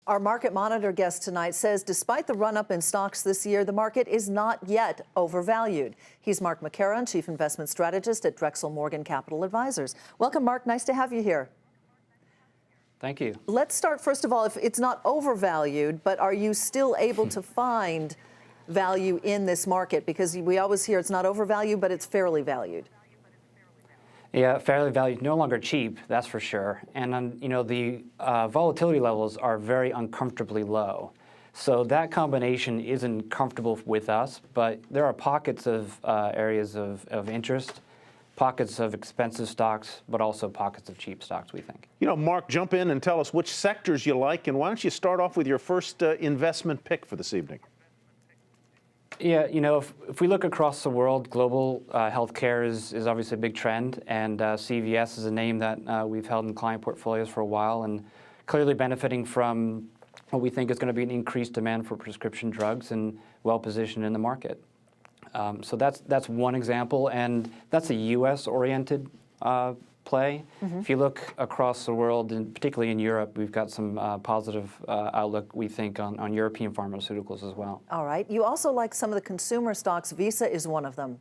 Our Market Monitor guest tonight says despite the run-up in stocks this year, the market is not yet overvalued. He's Mark McCarron, Chief Investment Strategist at Drexler Capital Advisors. Welcome, Mark. Nice to have you here. Thank you. Let's start, first of all, if it's not overvalued, but are you still able to find value in this market? Because we always hear it's not overvalued, but it's fairly valued. Yeah, fairly valued, no longer cheap, that's for sure. And the volatility levels are very uncomfortably low. So that combination isn't comfortable with us, but there are pockets of areas of interest, pockets of expensive stocks, but also pockets of cheap stocks, we think. You know, Mark, jump in and tell us which sectors you like, and why don't you start off with your first investment pick for this evening? Yeah, if we look across the world, global healthcare is obviously a big trend, and CVS is a name that we've held in client portfolios for a while, and clearly benefiting from what we think is going to be an increased demand for prescription drugs and well-positioned in the market. So that's one example, and that's a U.S.-oriented play. If you look across the world, and particularly in Europe, we've got some positive outlook, we think, on European pharmaceuticals as well. All right. You also like some of the consumer stocks. Visa is one of them.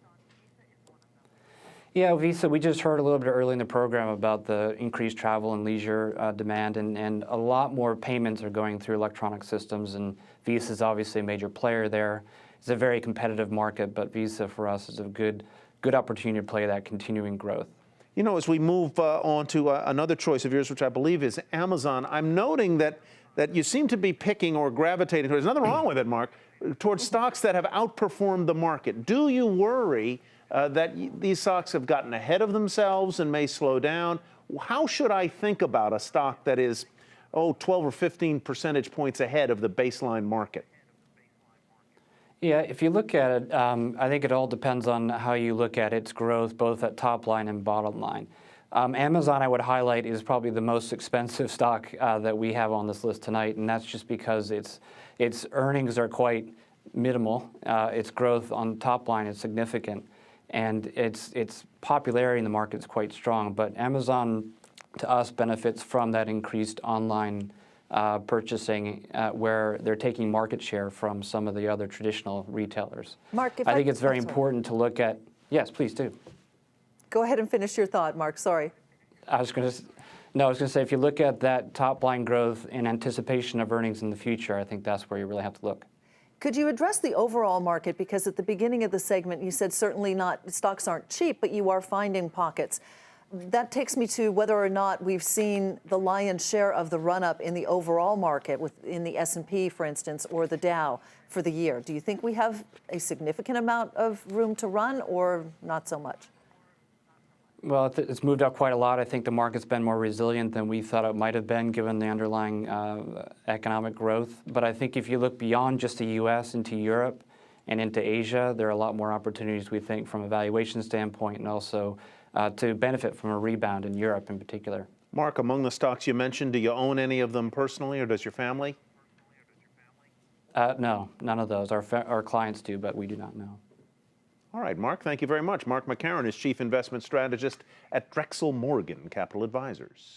Yeah, Visa, we just heard a little bit early in the program about the increased travel and leisure demand, and a lot more payments are going through electronic systems, and Visa is obviously a major player there. It's a very competitive market, but Visa for us is a good opportunity to play that continuing growth. You know, as we move on to another choice of yours, which I believe is Amazon, I'm noting that you seem to be picking or gravitating towards, there's nothing wrong with it, Mark, towards stocks that have outperformed the market. Do you worry that these stocks have gotten ahead of themselves and may slow down? How should I think about a stock that is, 12 or 15 percentage points ahead of the baseline market? Yeah, if you look at it, I think it all depends on how you look at its growth, both at top line and bottom line. Amazon, I would highlight, is probably the most expensive stock that we have on this list tonight, and that's just because its earnings are quite minimal. Its growth on top line is significant, and its popularity in the market is quite strong. But Amazon, to us, benefits from that increased online purchasing where they're taking market share from some of the other traditional retailers. Mark, I think it's very important to look at, yes, please do. Go ahead and finish your thought, Mark, sorry. I was going to say, if you look at that top line growth in anticipation of earnings in the future, I think that's where you really have to look. Could you address the overall market? Because at the beginning of the segment, you said certainly stocks aren't cheap, but you are finding pockets. That takes me to whether or not we've seen the lion's share of the run-up in the overall market, in the S&P, for instance, or the Dow for the year. Do you think we have a significant amount of room to run, or not so much? Well, it's moved up quite a lot. I think the market's been more resilient than we thought it might have been, given the underlying economic growth. But I think if you look beyond just the U.S. into Europe and into Asia, there are a lot more opportunities, we think, from a valuation standpoint, and also to benefit from a rebound in Europe in particular. Mark, among the stocks you mentioned, do you own any of them personally, or does your family? No, none of those. Our clients do, but we do not know. All right, Mark, thank you very much. Mark McCarron is Chief Investment Strategist at Drexler Capital Advisors.